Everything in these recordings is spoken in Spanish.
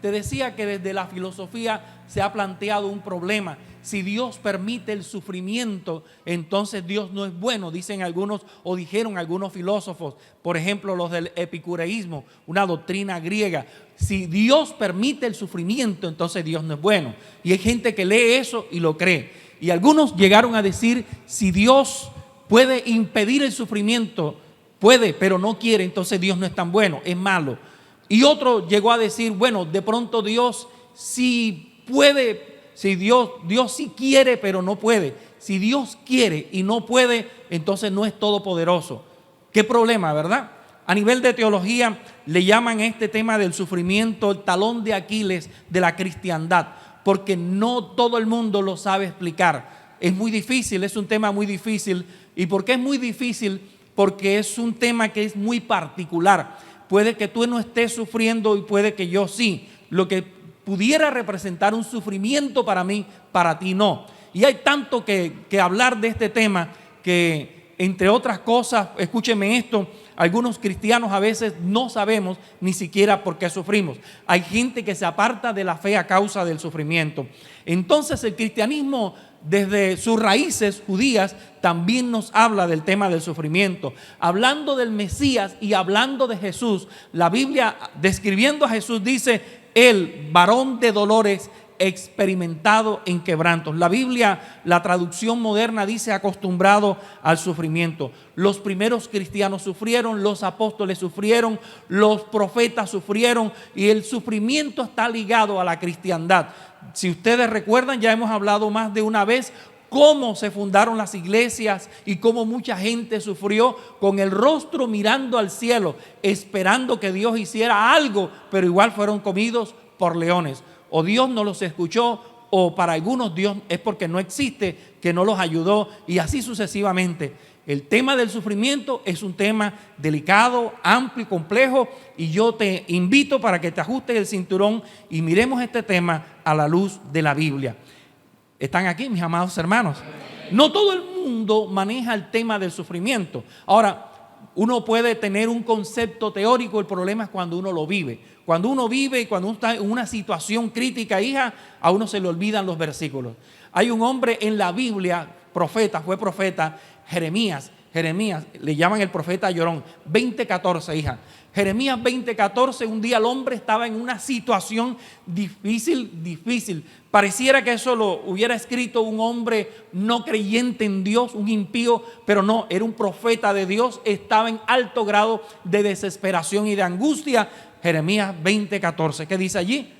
Te decía que desde la filosofía se ha planteado un problema. Si Dios permite el sufrimiento, entonces Dios no es bueno, dicen algunos o dijeron algunos filósofos, por ejemplo los del epicureísmo, una doctrina griega. Si Dios permite el sufrimiento, entonces Dios no es bueno. Y hay gente que lee eso y lo cree. Y algunos llegaron a decir, si Dios puede impedir el sufrimiento, puede, pero no quiere, entonces Dios no es tan bueno, es malo. Y otro llegó a decir, bueno, de pronto Dios sí puede, si Dios sí quiere, pero no puede. Si Dios quiere y no puede, entonces no es todopoderoso. ¿Qué problema, verdad? A nivel de teología le llaman este tema del sufrimiento el talón de Aquiles de la cristiandad, porque no todo el mundo lo sabe explicar. Es muy difícil, es un tema muy difícil. ¿Y por qué es muy difícil? Porque es un tema que es muy particular. Puede que tú no estés sufriendo y puede que yo sí. Lo que pudiera representar un sufrimiento para mí, para ti no. Y hay tanto que hablar de este tema que, entre otras cosas, escúcheme esto, algunos cristianos a veces no sabemos ni siquiera por qué sufrimos. Hay gente que se aparta de la fe a causa del sufrimiento. Entonces el cristianismo, desde sus raíces judías, también nos habla del tema del sufrimiento. Hablando del Mesías y hablando de Jesús, la Biblia, describiendo a Jesús, dice: el varón de dolores, experimentado en quebrantos. La Biblia, la traducción moderna, dice acostumbrado al sufrimiento. Los primeros cristianos sufrieron, los apóstoles sufrieron, los profetas sufrieron, y el sufrimiento está ligado a la cristiandad. Si ustedes recuerdan, ya hemos hablado más de una vez cómo se fundaron las iglesias y cómo mucha gente sufrió con el rostro mirando al cielo, esperando que Dios hiciera algo, pero igual fueron comidos por leones. O Dios no los escuchó, o para algunos Dios es porque no existe, que no los ayudó, y así sucesivamente. El tema del sufrimiento es un tema delicado, amplio y complejo, y yo te invito para que te ajustes el cinturón y miremos este tema a la luz de la Biblia. ¿Están aquí, mis amados hermanos? No todo el mundo maneja el tema del sufrimiento. Ahora, uno puede tener un concepto teórico, el problema es cuando uno lo vive. Cuando uno vive y cuando uno está en una situación crítica, hija, a uno se le olvidan los versículos. Hay un hombre en la Biblia, profeta, fue profeta, Jeremías, le llaman el profeta llorón, 20:14, hija. Jeremías 20:14, un día el hombre estaba en una situación difícil. Pareciera que eso lo hubiera escrito un hombre no creyente en Dios, un impío, pero no, era un profeta de Dios, estaba en alto grado de desesperación y de angustia. Jeremías 20:14, ¿qué dice allí?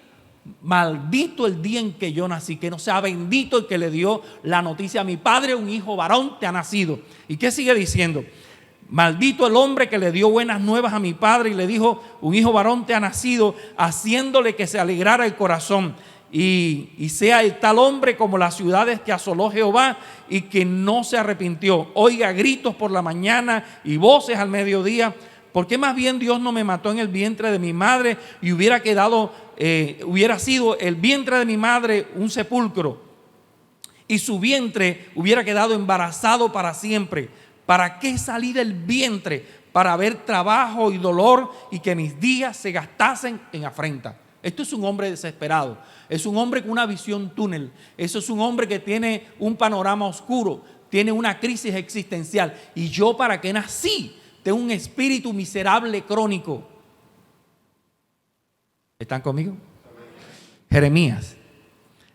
Maldito el día en que yo nací, que no sea bendito el que le dio la noticia a mi padre, un hijo varón te ha nacido. ¿Y qué sigue diciendo? Maldito el hombre que le dio buenas nuevas a mi padre y le dijo, un hijo varón te ha nacido, haciéndole que se alegrara el corazón. Y sea el tal hombre como las ciudades que asoló Jehová y que no se arrepintió. Oiga gritos por la mañana y voces al mediodía. ¿Por qué más bien Dios no me mató en el vientre de mi madre y hubiera sido el vientre de mi madre un sepulcro y su vientre hubiera quedado embarazado para siempre? ¿Para qué salí del vientre? Para ver trabajo y dolor y que mis días se gastasen en afrenta. Esto es un hombre desesperado, es un hombre con una visión túnel, eso es un hombre que tiene un panorama oscuro, tiene una crisis existencial. ¿Y yo para qué nací? Tengo un espíritu miserable crónico. ¿Están conmigo? Jeremías.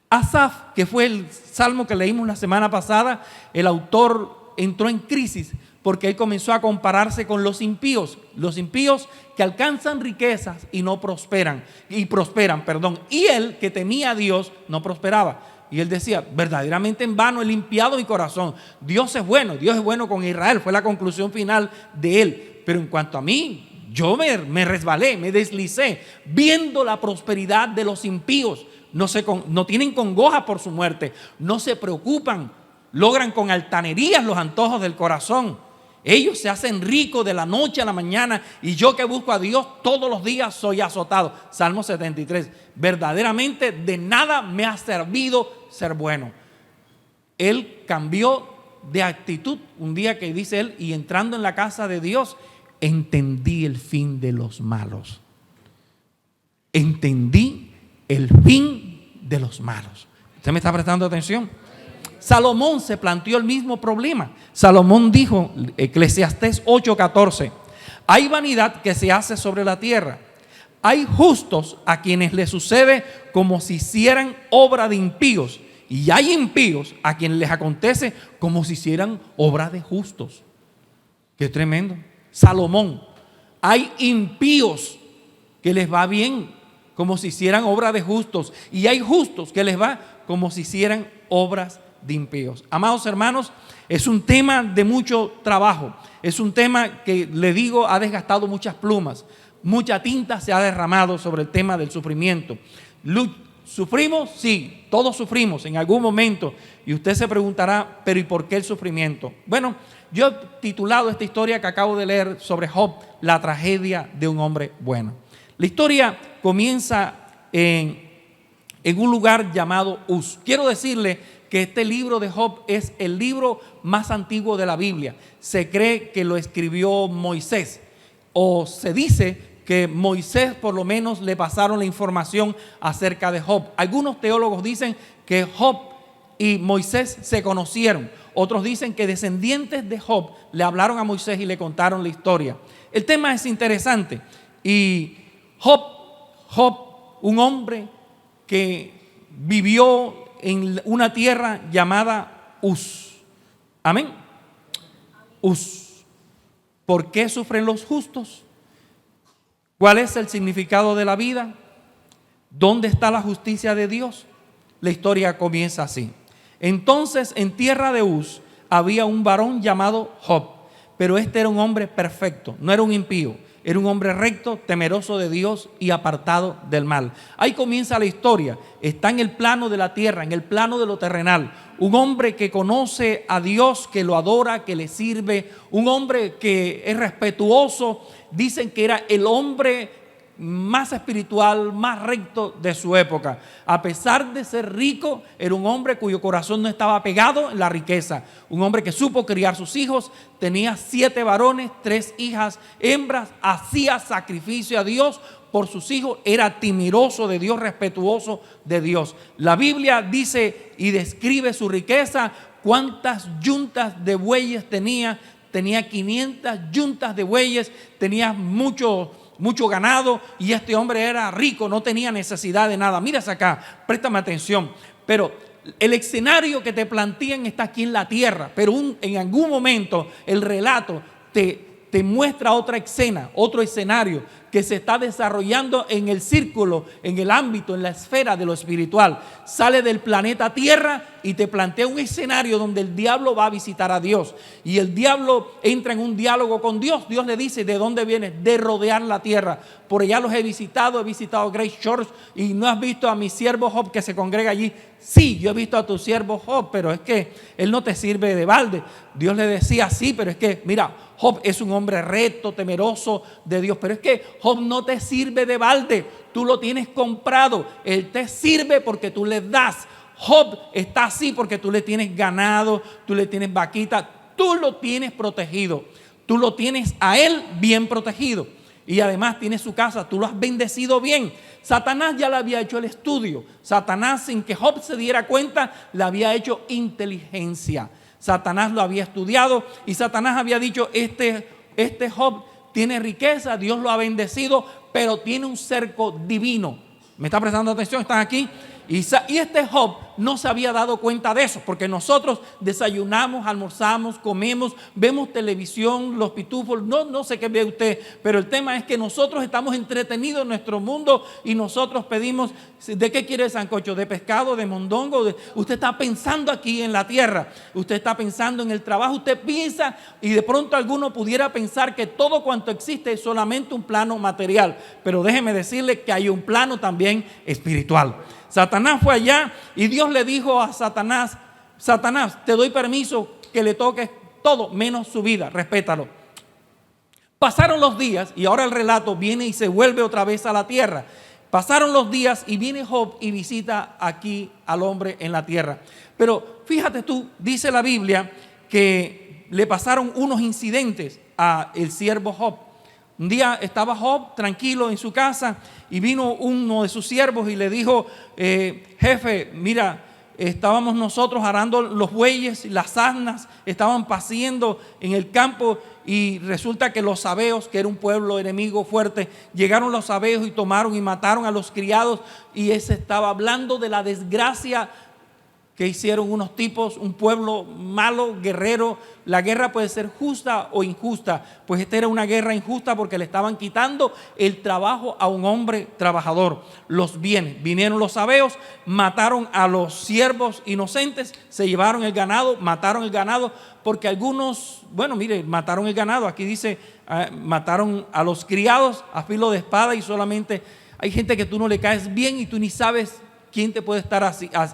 Asaf, que fue el salmo que leímos la semana pasada, el autor entró en crisis porque él comenzó a compararse con los impíos que alcanzan riquezas y no prosperan, y él que temía a Dios no prosperaba. Y él decía, verdaderamente en vano he limpiado mi corazón. Dios es bueno con Israel, fue la conclusión final de él. Pero en cuanto a mí, yo me resbalé, me deslicé, viendo la prosperidad de los impíos. No tienen congoja por su muerte, no se preocupan, logran con altanerías los antojos del corazón. Ellos se hacen ricos de la noche a la mañana, y yo que busco a Dios todos los días soy azotado. Salmo 73. Verdaderamente de nada me ha servido ser bueno. Él cambió de actitud un día que dice él, y entrando en la casa de Dios, entendí el fin de los malos. Entendí el fin de los malos. ¿Usted me está prestando atención? Salomón se planteó el mismo problema. Salomón dijo, Eclesiastés 8:14, hay vanidad que se hace sobre la tierra. Hay justos a quienes les sucede como si hicieran obra de impíos. Y hay impíos a quienes les acontece como si hicieran obra de justos. Qué tremendo. Salomón, hay impíos que les va bien como si hicieran obra de justos. Y hay justos que les va como si hicieran obras de impíos. Amados hermanos, es un tema de mucho trabajo. Es un tema que, le digo, ha desgastado muchas plumas. Mucha tinta se ha derramado sobre el tema del sufrimiento. ¿Sufrimos? Sí, todos sufrimos en algún momento. Y usted se preguntará, ¿pero y por qué el sufrimiento? Bueno, yo he titulado esta historia que acabo de leer sobre Job, la tragedia de un hombre bueno. La historia comienza en un lugar llamado Uz. Quiero decirle que este libro de Job es el libro más antiguo de la Biblia. Se cree que lo escribió Moisés, o se dice que Moisés por lo menos le pasaron la información acerca de Job. Algunos teólogos dicen que Job y Moisés se conocieron. Otros dicen que descendientes de Job le hablaron a Moisés y le contaron la historia. El tema es interesante. Y Job, un hombre que vivió en una tierra llamada Uz. Amén. Uz. ¿Por qué sufren los justos? ¿Cuál es el significado de la vida? ¿Dónde está la justicia de Dios? La historia comienza así. Entonces, en tierra de Uz había un varón llamado Job, pero este era un hombre perfecto, no era un impío, era un hombre recto, temeroso de Dios y apartado del mal. Ahí comienza la historia. Está en el plano de la tierra, en el plano de lo terrenal. Un hombre que conoce a Dios, que lo adora, que le sirve. Un hombre que es respetuoso. Dicen que era el hombre más espiritual, más recto de su época. A pesar de ser rico, era un hombre cuyo corazón no estaba pegado en la riqueza. Un hombre que supo criar sus hijos, tenía 7 varones, 3 hijas hembras, hacía sacrificio a Dios por sus hijos, era temeroso de Dios, respetuoso de Dios. La Biblia dice y describe su riqueza, cuántas yuntas de bueyes tenía. Tenía 500 yuntas de bueyes, tenía mucho ganado, y este hombre era rico, no tenía necesidad de nada. Miras acá, préstame atención. Pero el escenario que te plantean está aquí en la tierra, pero en algún momento el relato te muestra otra escena, otro escenario que se está desarrollando en el círculo, en el ámbito, en la esfera de lo espiritual. Sale del planeta Tierra y te plantea un escenario donde el diablo va a visitar a Dios. Y el diablo entra en un diálogo con Dios. Dios le dice, ¿de dónde vienes? De rodear la tierra. Por allá los he visitado Grace Church, y no has visto a mi siervo Job que se congrega allí. Sí, yo he visto a tu siervo Job, pero es que él no te sirve de balde. Dios le decía, sí, pero es que, mira, Job es un hombre recto, temeroso de Dios, pero es que Job no te sirve de balde, tú lo tienes comprado, él te sirve porque tú le das. Job está así porque tú le tienes ganado, tú le tienes vaquita, tú lo tienes protegido, tú lo tienes a él bien protegido, y además tiene su casa, tú lo has bendecido bien. Satanás ya le había hecho el estudio. Satanás, sin que Job se diera cuenta, le había hecho inteligencia. Satanás lo había estudiado y Satanás había dicho, este Job tiene riqueza, Dios lo ha bendecido, pero tiene un cerco divino. ¿Me está prestando atención? ¿Están aquí? Y este Job no se había dado cuenta de eso, porque nosotros desayunamos, almorzamos, comemos, vemos televisión, los pitufos, no sé qué ve usted, pero el tema es que nosotros estamos entretenidos en nuestro mundo y nosotros pedimos, ¿de qué quiere el sancocho? ¿De pescado, de mondongo? Usted está pensando aquí en la tierra, usted está pensando en el trabajo, usted piensa, y de pronto alguno pudiera pensar que todo cuanto existe es solamente un plano material, pero déjeme decirle que hay un plano también espiritual. Satanás fue allá y Dios le dijo a Satanás, te doy permiso que le toques todo menos su vida, respétalo. Pasaron los días y ahora el relato viene y se vuelve otra vez a la tierra. Pasaron los días y viene Job y visita aquí al hombre en la tierra. Pero fíjate tú, dice la Biblia que le pasaron unos incidentes a el siervo Job. Un día estaba Job tranquilo en su casa y vino uno de sus siervos y le dijo, jefe, mira, estábamos nosotros arando los bueyes, las asnas, estaban paciendo en el campo y resulta que los sabeos, que era un pueblo enemigo fuerte, llegaron los sabeos y tomaron y mataron a los criados, y ese estaba hablando de la desgracia que hicieron unos tipos, un pueblo malo, guerrero. La guerra puede ser justa o injusta, pues esta era una guerra injusta porque le estaban quitando el trabajo a un hombre trabajador, los bienes. Vinieron los sabeos, mataron a los siervos inocentes, se llevaron el ganado, mataron el ganado, porque algunos, bueno, mire, mataron el ganado, aquí dice, mataron a los criados a filo de espada, y solamente hay gente que tú no le caes bien y tú ni sabes quién te puede estar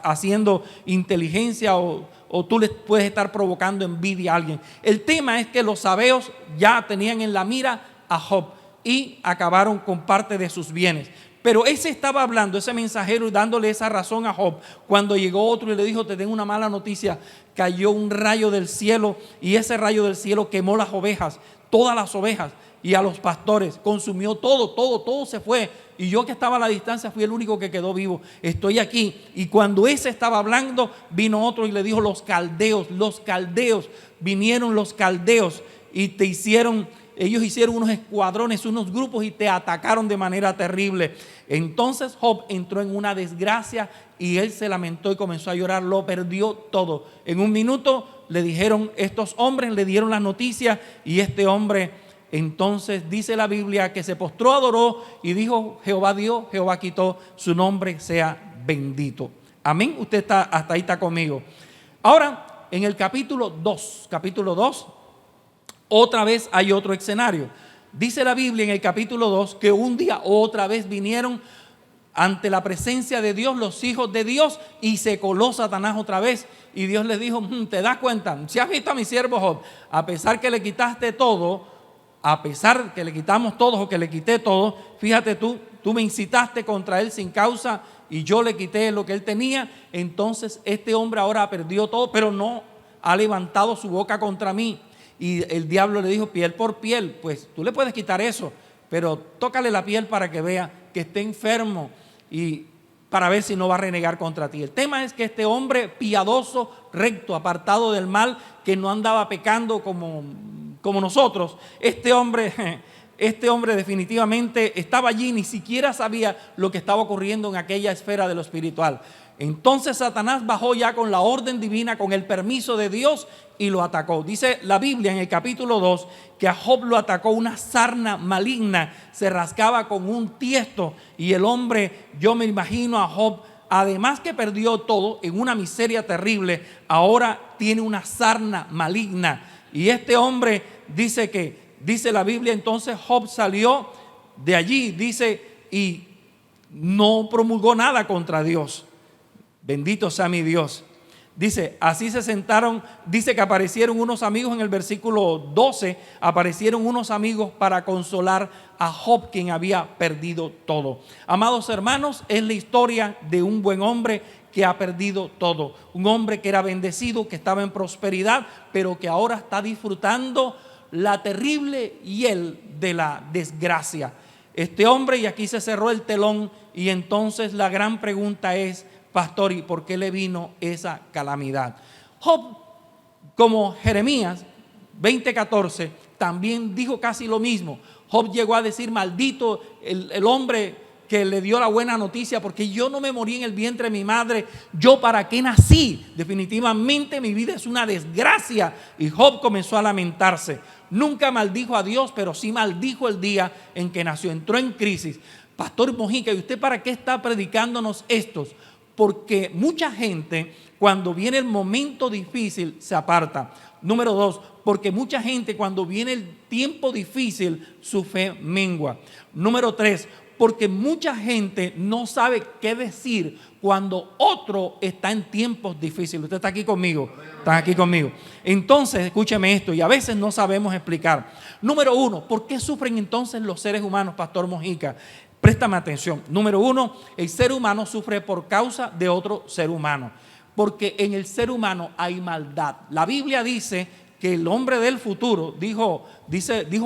haciendo inteligencia o tú le puedes estar provocando envidia a alguien. El tema es que los sabeos ya tenían en la mira a Job y acabaron con parte de sus bienes. Pero ese estaba hablando, ese mensajero, y dándole esa razón a Job, cuando llegó otro y le dijo, te tengo una mala noticia, cayó un rayo del cielo y ese rayo del cielo quemó las ovejas, todas las ovejas, y a los pastores, consumió todo se fue. Y yo, que estaba a la distancia, fui el único que quedó vivo. Estoy aquí. Y cuando ese estaba hablando, vino otro y le dijo, los caldeos, vinieron los caldeos y ellos hicieron unos escuadrones, unos grupos, y te atacaron de manera terrible. Entonces Job entró en una desgracia y él se lamentó y comenzó a llorar, lo perdió todo. En un minuto le dijeron, estos hombres le dieron la noticia, y este hombre, entonces dice la Biblia, que se postró, adoró y dijo, Jehová dio, Jehová quitó, su nombre sea bendito. Amén. Usted está hasta ahí, está conmigo. Ahora, en el capítulo 2, otra vez hay otro escenario. Dice la Biblia en el capítulo 2 que un día otra vez vinieron ante la presencia de Dios los hijos de Dios, y se coló Satanás otra vez, y Dios les dijo, ¿te das cuenta? Si has visto a mi siervo Job, a pesar que le quitaste todo, a pesar que le quitamos todos o que le quité todo, fíjate tú me incitaste contra él sin causa y yo le quité lo que él tenía. Entonces este hombre ahora perdió todo, pero no ha levantado su boca contra mí. Y el diablo le dijo, piel por piel, pues tú le puedes quitar eso, pero tócale la piel para que vea que esté enfermo y para ver si no va a renegar contra ti. El tema es que este hombre piadoso, recto, apartado del mal, que no andaba pecando como nosotros, este hombre definitivamente estaba allí, ni siquiera sabía lo que estaba ocurriendo en aquella esfera de lo espiritual. Entonces Satanás bajó ya con la orden divina, con el permiso de Dios, y lo atacó. Dice la Biblia en el capítulo 2 que a Job lo atacó una sarna maligna, se rascaba con un tiesto, y el hombre, yo me imagino a Job, además que perdió todo en una miseria terrible, ahora tiene una sarna maligna. Y este hombre dice la Biblia, entonces Job salió de allí, dice, y no promulgó nada contra Dios. Bendito sea mi Dios. Dice, así se sentaron, dice que aparecieron unos amigos en el versículo 12, aparecieron unos amigos para consolar a Job, quien había perdido todo. Amados hermanos, es la historia de un buen hombre que ha perdido todo. Un hombre que era bendecido, que estaba en prosperidad, pero que ahora está disfrutando la terrible hiel de la desgracia. Este hombre, y aquí se cerró el telón, y entonces la gran pregunta es, pastor, ¿y por qué le vino esa calamidad? Job, como Jeremías 20:14, también dijo casi lo mismo. Job llegó a decir, maldito el hombre que le dio la buena noticia, porque yo no me morí en el vientre de mi madre, yo para qué nací, definitivamente mi vida es una desgracia. Y Job comenzó a lamentarse. Nunca maldijo a Dios, pero sí maldijo el día en que nació, entró en crisis. Pastor Mojica, ¿y usted para qué está predicándonos estos? Porque mucha gente, cuando viene el momento difícil, se aparta. Número 2, porque mucha gente, cuando viene el tiempo difícil, su fe mengua. Número 3, porque mucha gente no sabe qué decir cuando otro está en tiempos difíciles. Usted está aquí conmigo, están aquí conmigo. Entonces, escúcheme esto, y a veces no sabemos explicar. Número 1, ¿por qué sufren entonces los seres humanos, Pastor Mojica? Préstame atención. Número 1, el ser humano sufre por causa de otro ser humano, porque en el ser humano hay maldad. La Biblia dice que el hombre del futuro, dijo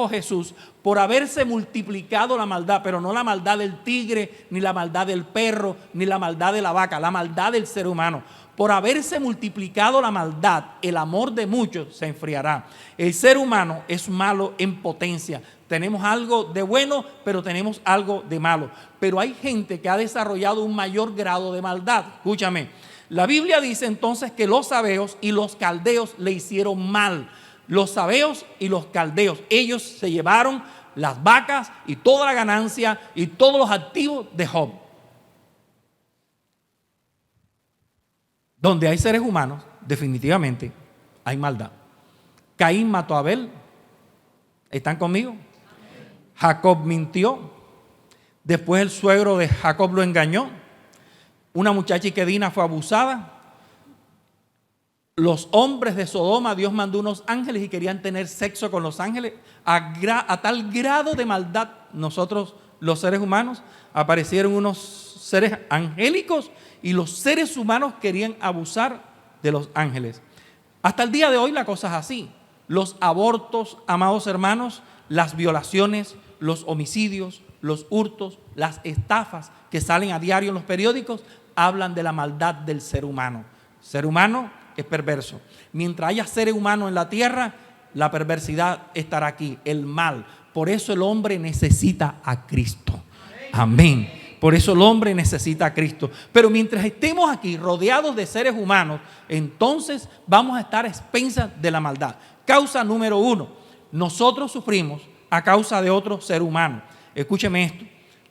Jesús, por haberse multiplicado la maldad, pero no la maldad del tigre, ni la maldad del perro, ni la maldad de la vaca, la maldad del ser humano. Por haberse multiplicado la maldad, el amor de muchos se enfriará. El ser humano es malo en potencia. Tenemos algo de bueno, pero tenemos algo de malo. Pero hay gente que ha desarrollado un mayor grado de maldad. Escúchame. La Biblia dice entonces que los sabeos y los caldeos le hicieron mal. Los sabeos y los caldeos, ellos se llevaron las vacas y toda la ganancia y todos los activos de Job. Donde hay seres humanos, definitivamente hay maldad. Caín mató a Abel. ¿Están conmigo? Jacob mintió. Después el suegro de Jacob lo engañó. Una muchacha iquedina fue abusada. Los hombres de Sodoma, Dios mandó unos ángeles y querían tener sexo con los ángeles. A tal grado de maldad, nosotros los seres humanos, aparecieron unos seres angélicos y los seres humanos querían abusar de los ángeles. Hasta el día de hoy la cosa es así. Los abortos, amados hermanos, las violaciones, los homicidios, los hurtos, las estafas que salen a diario en los periódicos, hablan de la maldad del ser humano. El ser humano es perverso. Mientras haya seres humanos en la tierra, la perversidad estará aquí, el mal. Por eso el hombre necesita a Cristo. Amén. Por eso el hombre necesita a Cristo. Pero mientras estemos aquí rodeados de seres humanos, entonces vamos a estar a expensas de la maldad. Causa número 1, nosotros sufrimos a causa de otro ser humano. Escúcheme esto.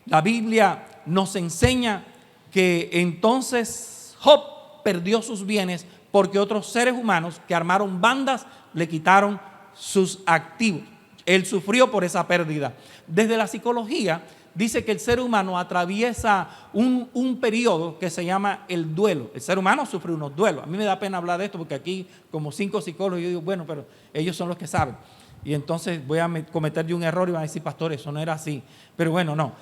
La Biblia nos enseña que entonces Job perdió sus bienes porque otros seres humanos que armaron bandas le quitaron sus activos. Él sufrió por esa pérdida. Desde la psicología dice que el ser humano atraviesa un periodo que se llama el duelo. El ser humano sufre unos duelos. A mí me da pena hablar de esto porque aquí como 5 psicólogos yo digo, bueno, pero ellos son los que saben. Y entonces voy a cometer yo un error y van a decir, pastor, eso no era así. Pero bueno, no.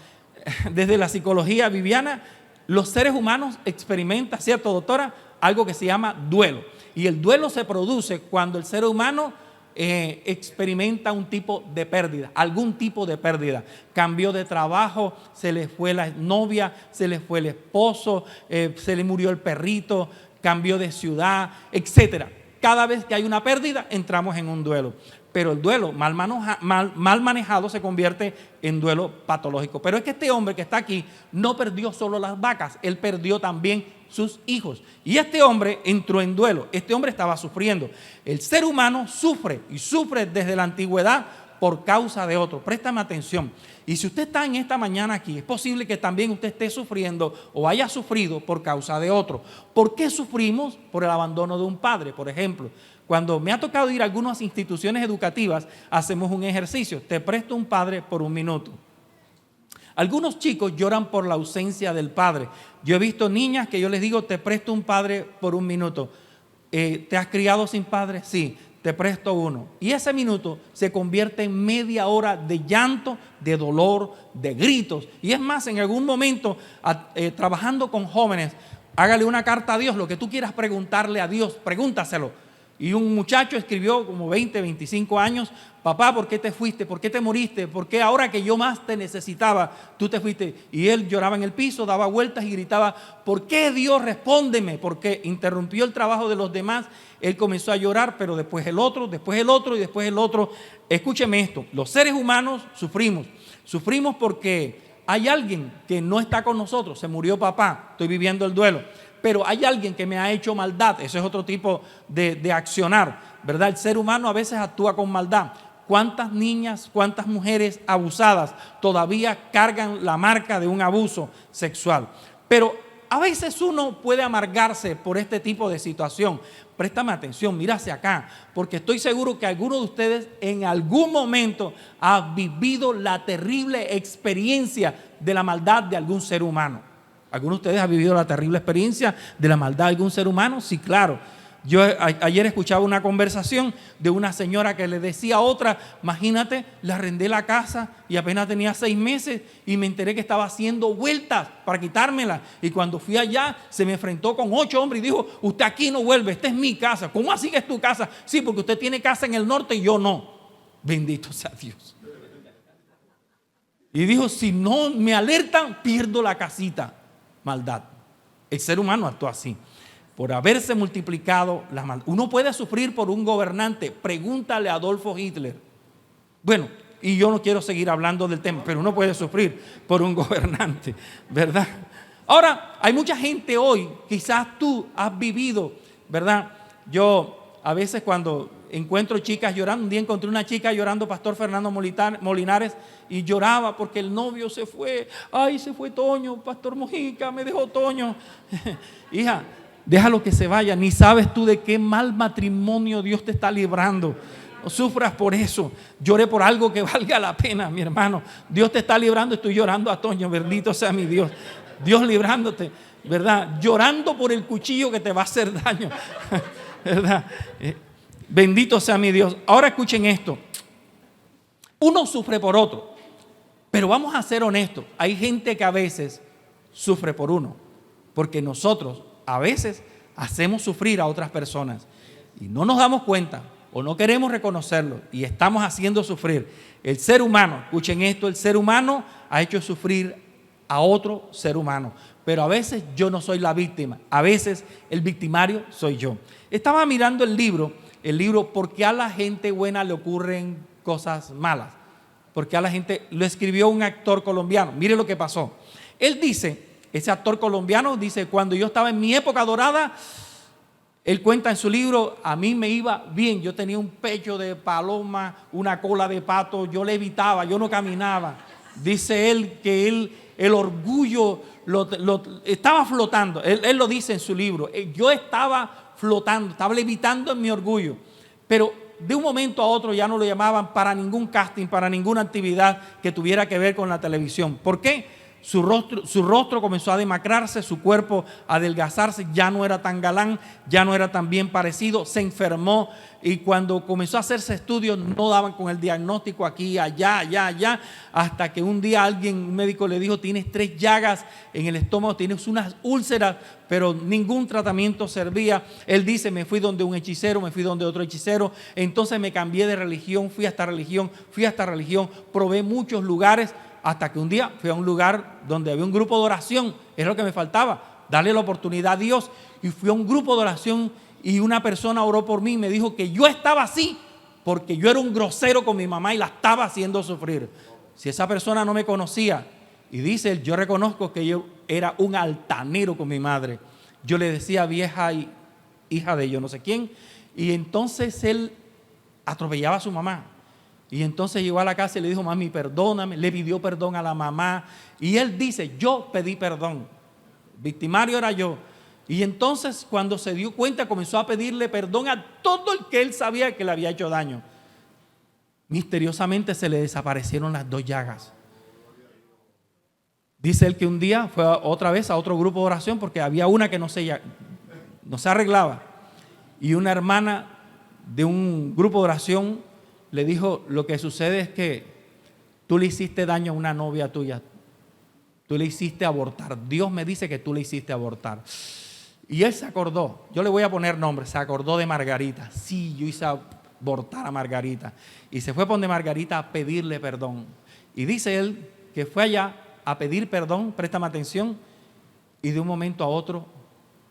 Desde la psicología viviana, los seres humanos experimentan, ¿cierto, doctora? Algo que se llama duelo. Y el duelo se produce cuando el ser humano experimenta un tipo de pérdida, algún tipo de pérdida. Cambió de trabajo, se le fue la novia, se le fue el esposo, se le murió el perrito, cambió de ciudad, etcétera. Cada vez que hay una pérdida, entramos en un duelo. Pero el duelo mal manejado se convierte en duelo patológico. Pero es que este hombre que está aquí no perdió solo las vacas, él perdió también sus hijos. Y este hombre entró en duelo, este hombre estaba sufriendo. El ser humano sufre y sufre desde la antigüedad por causa de otro. Préstame atención. Y si usted está en esta mañana aquí, es posible que también usted esté sufriendo o haya sufrido por causa de otro. ¿Por qué sufrimos? Por el abandono de un padre, por ejemplo. Cuando me ha tocado ir a algunas instituciones educativas, hacemos un ejercicio. Te presto un padre por un minuto. Algunos chicos lloran por la ausencia del padre. Yo he visto niñas que yo les digo, te presto un padre por un minuto. ¿Te has criado sin padre? Sí, te presto uno. Y ese minuto se convierte en media hora de llanto, de dolor, de gritos. Y es más, en algún momento, trabajando con jóvenes, hágale una carta a Dios, lo que tú quieras preguntarle a Dios, pregúntaselo. Y un muchacho escribió como 20, 25 años, papá, ¿por qué te fuiste? ¿Por qué te moriste? ¿Por qué ahora que yo más te necesitaba, tú te fuiste? Y él lloraba en el piso, daba vueltas y gritaba, ¿por qué Dios? Respóndeme, porque interrumpió el trabajo de los demás. Él comenzó a llorar, pero después el otro y después el otro. Escúcheme esto, los seres humanos sufrimos porque hay alguien que no está con nosotros, se murió papá, estoy viviendo el duelo. Pero hay alguien que me ha hecho maldad. Ese es otro tipo de accionar, ¿verdad? El ser humano a veces actúa con maldad. ¿Cuántas niñas, cuántas mujeres abusadas todavía cargan la marca de un abuso sexual? Pero a veces uno puede amargarse por este tipo de situación. Préstame atención, mira hacia acá, porque estoy seguro que alguno de ustedes en algún momento ha vivido la terrible experiencia de la maldad de algún ser humano. ¿Alguno de ustedes ha vivido la terrible experiencia de la maldad de algún ser humano? Sí, claro. Ayer escuchaba una conversación de una señora que le decía a otra, imagínate, le arrendé la casa y apenas tenía 6 meses y me enteré que estaba haciendo vueltas para quitármela. Y cuando fui allá se me enfrentó con 8 hombres y dijo, usted aquí no vuelve, esta es mi casa. ¿Cómo así que es tu casa? Sí, porque usted tiene casa en el norte y yo no. Bendito sea Dios. Y dijo, si no me alertan, pierdo la casita. Maldad. El ser humano actuó así. Por haberse multiplicado las maldades. Uno puede sufrir por un gobernante. Pregúntale a Adolfo Hitler. Bueno, y yo no quiero seguir hablando del tema, pero uno puede sufrir por un gobernante, ¿verdad? Ahora, hay mucha gente hoy, quizás tú has vivido, ¿verdad? Yo a veces cuando encuentro chicas llorando, un día encontré una chica llorando, Pastor Fernando Molinares, y lloraba porque el novio se fue. Ay, se fue Toño, Pastor Mojica, me dejó Toño. Hija, déjalo que se vaya, ni sabes tú de qué mal matrimonio Dios te está librando. No sufras por eso, llore por algo que valga la pena, mi hermano. Dios te está librando, estoy llorando a Toño, bendito sea mi Dios. Dios librándote, ¿verdad? Llorando por el cuchillo que te va a hacer daño, ¿verdad? Bendito sea mi Dios. Ahora escuchen esto. Uno sufre por otro, pero vamos a ser honestos. Hay gente que a veces sufre por uno, porque nosotros a veces hacemos sufrir a otras personas y no nos damos cuenta o no queremos reconocerlo y estamos haciendo sufrir. El ser humano, escuchen esto, el ser humano ha hecho sufrir a otro ser humano, pero a veces yo no soy la víctima, a veces el victimario soy yo. Estaba mirando el libro ¿Por qué a la gente buena le ocurren cosas malas? Porque a la gente, lo escribió un actor colombiano. Mire lo que pasó. Él dice, ese actor colombiano dice, cuando yo estaba en mi época dorada, él cuenta en su libro, a mí me iba bien, yo tenía un pecho de paloma, una cola de pato, yo levitaba, yo no caminaba. Dice él que el orgullo estaba flotando, él lo dice en su libro, yo estaba flotando, estaba levitando en mi orgullo, pero de un momento a otro ya no lo llamaban para ningún casting, para ninguna actividad que tuviera que ver con la televisión. ¿Por qué? Su rostro comenzó a demacrarse, su cuerpo a adelgazarse, ya no era tan galán, ya no era tan bien parecido, se enfermó y cuando comenzó a hacerse estudios no daban con el diagnóstico aquí, allá, hasta que un día un médico le dijo, tienes 3 llagas en el estómago, tienes unas úlceras, pero ningún tratamiento servía. Él dice, me fui donde un hechicero, me fui donde otro hechicero, entonces me cambié de religión, fui a esta religión, probé muchos lugares, hasta que un día fui a un lugar donde había un grupo de oración, es lo que me faltaba, darle la oportunidad a Dios, y fui a un grupo de oración y una persona oró por mí y me dijo que yo estaba así porque yo era un grosero con mi mamá y la estaba haciendo sufrir. Si esa persona no me conocía, y dice él, yo reconozco que yo era un altanero con mi madre, yo le decía vieja hija de yo no sé quién, y entonces él atropellaba a su mamá. Y entonces llegó a la casa y le dijo, mami, perdóname, le pidió perdón a la mamá. Y él dice, yo pedí perdón, victimario era yo. Y entonces cuando se dio cuenta comenzó a pedirle perdón a todo el que él sabía que le había hecho daño. Misteriosamente se le desaparecieron las 2 llagas. Dice él que un día fue otra vez a otro grupo de oración porque había una que no se arreglaba. Y una hermana de un grupo de oración le dijo, lo que sucede es que tú le hiciste daño a una novia tuya, tú le hiciste abortar, Dios me dice que tú le hiciste abortar. Y él se acordó, yo le voy a poner nombre, se acordó de Margarita. Sí, yo hice abortar a Margarita. Y se fue por donde Margarita a pedirle perdón. Y dice él que fue allá a pedir perdón, préstame atención, y de un momento a otro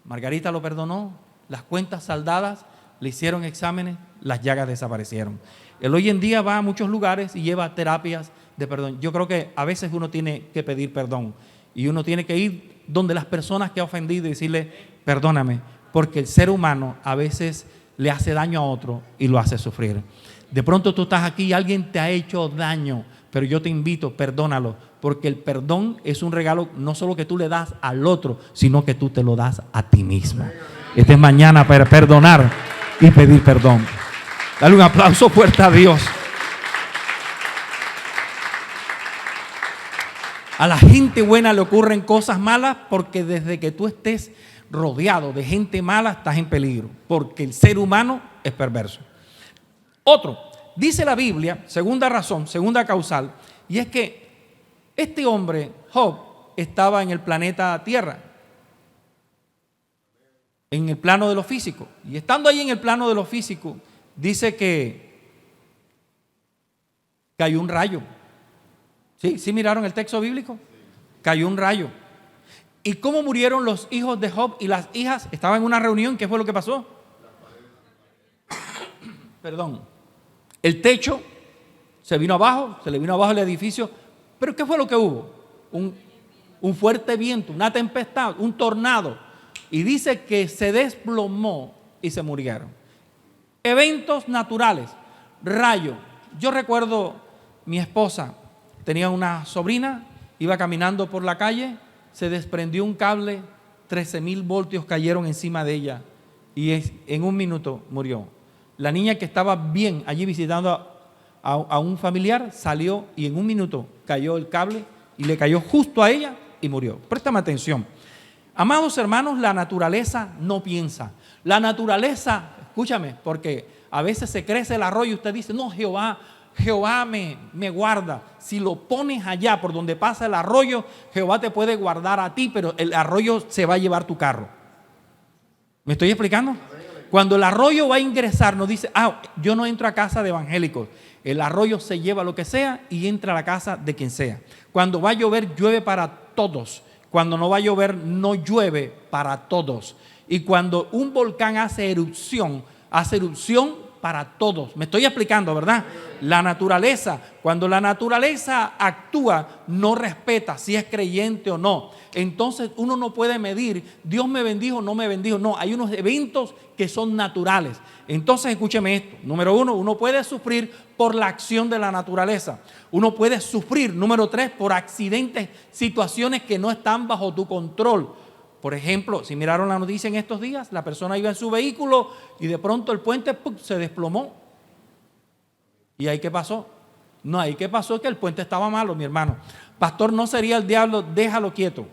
Margarita lo perdonó, las cuentas saldadas, le hicieron exámenes, las llagas desaparecieron. Él hoy en día va a muchos lugares y lleva terapias de perdón. Yo creo que a veces uno tiene que pedir perdón y uno tiene que ir donde las personas que ha ofendido y decirle, perdóname, porque el ser humano a veces le hace daño a otro y lo hace sufrir. De pronto tú estás aquí y alguien te ha hecho daño, pero yo te invito, perdónalo, porque el perdón es un regalo no solo que tú le das al otro, sino que tú te lo das a ti mismo. Esta es mañana para perdonar y pedir perdón. Dale un aplauso fuerte a Dios. A la gente buena le ocurren cosas malas porque desde que tú estés rodeado de gente mala, estás en peligro, porque el ser humano es perverso. Otro, dice la Biblia, segunda razón, segunda causal, y es que este hombre, Job, estaba en el planeta Tierra, en el plano de lo físico. Y estando ahí en el plano de lo físico, dice que cayó un rayo. ¿Sí? ¿Sí miraron el texto bíblico? Cayó un rayo. ¿Y cómo murieron los hijos de Job y las hijas? Estaban en una reunión, ¿qué fue lo que pasó? Perdón. El techo se vino abajo, se le vino abajo el edificio. ¿Pero qué fue lo que hubo? Un fuerte viento, una tempestad, un tornado. Y dice que se desplomó y se murieron. Eventos naturales, rayo. Yo recuerdo, mi esposa tenía una sobrina, iba caminando por la calle, se desprendió un cable, 13,000 voltios cayeron encima de ella y en un minuto murió. La niña que estaba bien allí visitando a un familiar salió y en un minuto cayó el cable y le cayó justo a ella y murió. Préstame atención. Amados hermanos, la naturaleza no piensa. La naturaleza, escúchame, porque a veces se crece el arroyo y usted dice, no, Jehová me guarda. Si lo pones allá por donde pasa el arroyo, Jehová te puede guardar a ti, pero el arroyo se va a llevar tu carro. ¿Me estoy explicando? Cuando el arroyo va a ingresar, nos dice, yo no entro a casa de evangélicos. El arroyo se lleva lo que sea y entra a la casa de quien sea. Cuando va a llover, llueve para todos. Cuando no va a llover, no llueve para todos. Y cuando un volcán hace erupción para todos. Me estoy explicando, ¿verdad? La naturaleza, cuando la naturaleza actúa, no respeta si es creyente o no. Entonces uno no puede medir, Dios me bendijo, no me bendijo. No, hay unos eventos que son naturales. Entonces escúcheme esto. Número uno, uno puede sufrir por la acción de la naturaleza. Uno puede sufrir, número tres, por accidentes, situaciones que no están bajo tu control. Por ejemplo, si miraron la noticia en estos días, la persona iba en su vehículo y de pronto el puente se desplomó. ¿Y ahí qué pasó? No, ahí qué pasó es que el puente estaba malo, mi hermano. Pastor, no sería el diablo, déjalo quieto.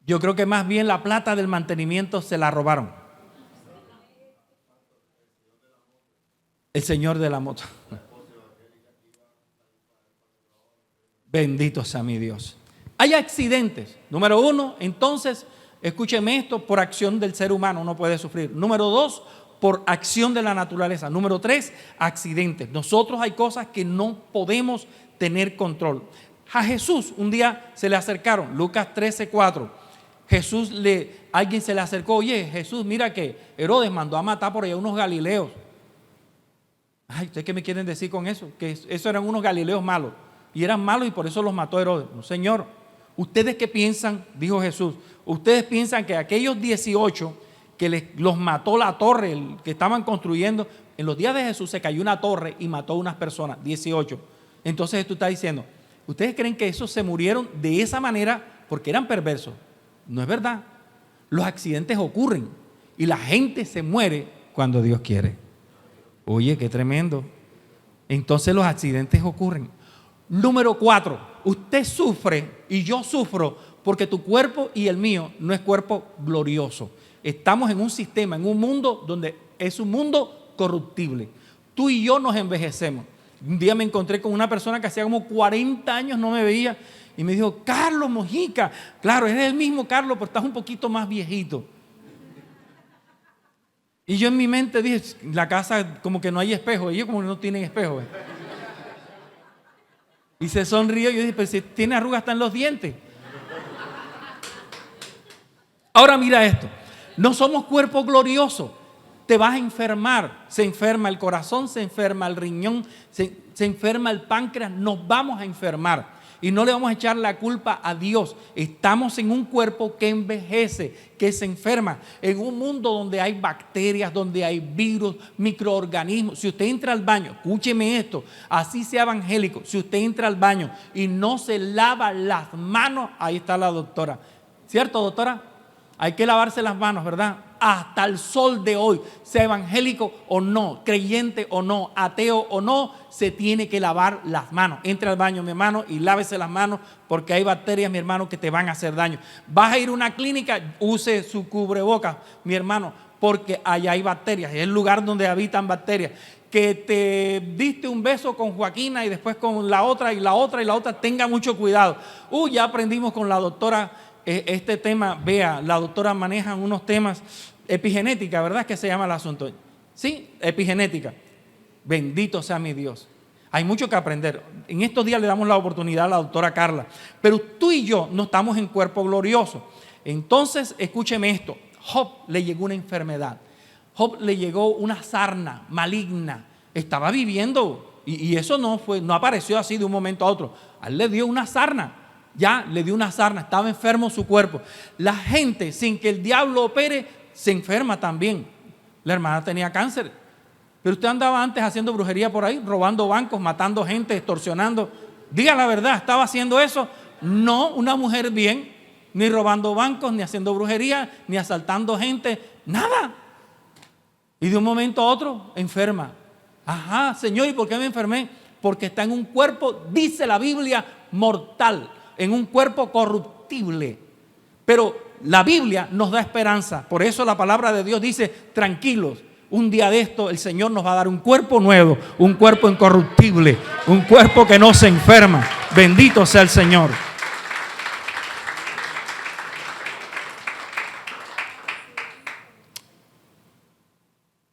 Yo creo que más bien la plata del mantenimiento se la robaron. El señor de la moto. Bendito sea mi Dios. Hay accidentes. Número uno, entonces, escúcheme esto, por acción del ser humano uno puede sufrir. Número dos, por acción de la naturaleza. Número tres, accidentes. Nosotros hay cosas que no podemos tener control. A Jesús un día se le acercaron, Lucas 13:4. Alguien se le acercó, oye Jesús, mira que Herodes mandó a matar por allá unos galileos. Ay, ¿ustedes qué me quieren decir con eso? Que esos eran unos galileos malos. Y eran malos y por eso los mató Herodes. No, Señor, ¿ustedes qué piensan? Dijo Jesús. ¿Ustedes piensan que aquellos 18 que los mató la torre, que estaban construyendo, en los días de Jesús se cayó una torre y mató a unas personas, 18? Entonces tú estás diciendo, ¿ustedes creen que esos se murieron de esa manera porque eran perversos? No es verdad. Los accidentes ocurren y la gente se muere cuando Dios quiere. Oye, qué tremendo. Entonces los accidentes ocurren. Número 4, usted sufre y yo sufro porque tu cuerpo y el mío no es cuerpo glorioso. Estamos en un sistema, en un mundo donde es un mundo corruptible. Tú y yo nos envejecemos. Un día me encontré con una persona que hacía como 40 años no me veía y me dijo, Carlos Mojica. Claro, eres el mismo Carlos, pero estás un poquito más viejito. Y yo en mi mente dije, la casa como que no hay espejo. Ellos como que no tienen espejo. Y se sonrió y yo dije, pero si tiene arrugas hasta en los dientes. Ahora mira esto, no somos cuerpo glorioso, te vas a enfermar, se enferma el corazón, se enferma el riñón, se enferma el páncreas, nos vamos a enfermar. Y no le vamos a echar la culpa a Dios. Estamos en un cuerpo que envejece, que se enferma, en un mundo donde hay bacterias, donde hay virus, microorganismos. Si usted entra al baño, escúcheme esto, así sea evangélico, si usted entra al baño y no se lava las manos, ahí está la doctora. ¿Cierto, doctora? Hay que lavarse las manos, ¿verdad? hasta el sol de hoy, sea evangélico o no, creyente o no, ateo o no, se tiene que lavar las manos. Entre al baño, mi hermano, y lávese las manos, porque hay bacterias, mi hermano, que te van a hacer daño. Vas a ir a una clínica, use su cubrebocas, mi hermano, porque allá hay bacterias, es el lugar donde habitan bacterias. Que te diste un beso con Joaquina y después con la otra y la otra y la otra, tenga mucho cuidado. Ya aprendimos con la doctora este tema. Vea, la doctora maneja unos temas epigenética, ¿verdad? Que se llama el asunto. Sí, epigenética. Bendito sea mi Dios. Hay mucho que aprender. En estos días le damos la oportunidad a la doctora Carla. Pero tú y yo no estamos en cuerpo glorioso. Entonces, escúcheme esto. Job le llegó una enfermedad. Job le llegó una sarna maligna. Estaba viviendo y eso no apareció así de un momento a otro. A él le dio una sarna. Ya le dio una sarna. Estaba enfermo su cuerpo. La gente, sin que el diablo opere, se enferma también. La hermana tenía cáncer. Pero usted andaba antes haciendo brujería por ahí, robando bancos, matando gente, extorsionando. Diga la verdad, ¿estaba haciendo eso? No, una mujer bien, ni robando bancos, ni haciendo brujería, ni asaltando gente, nada. Y de un momento a otro, enferma. Ajá, Señor, ¿y por qué me enfermé? Porque está en un cuerpo, dice la Biblia, mortal, en un cuerpo corruptible. Pero la Biblia nos da esperanza. Por eso la palabra de Dios dice, tranquilos, un día de esto el Señor nos va a dar un cuerpo nuevo, un cuerpo incorruptible, un cuerpo que no se enferma. Bendito sea el Señor.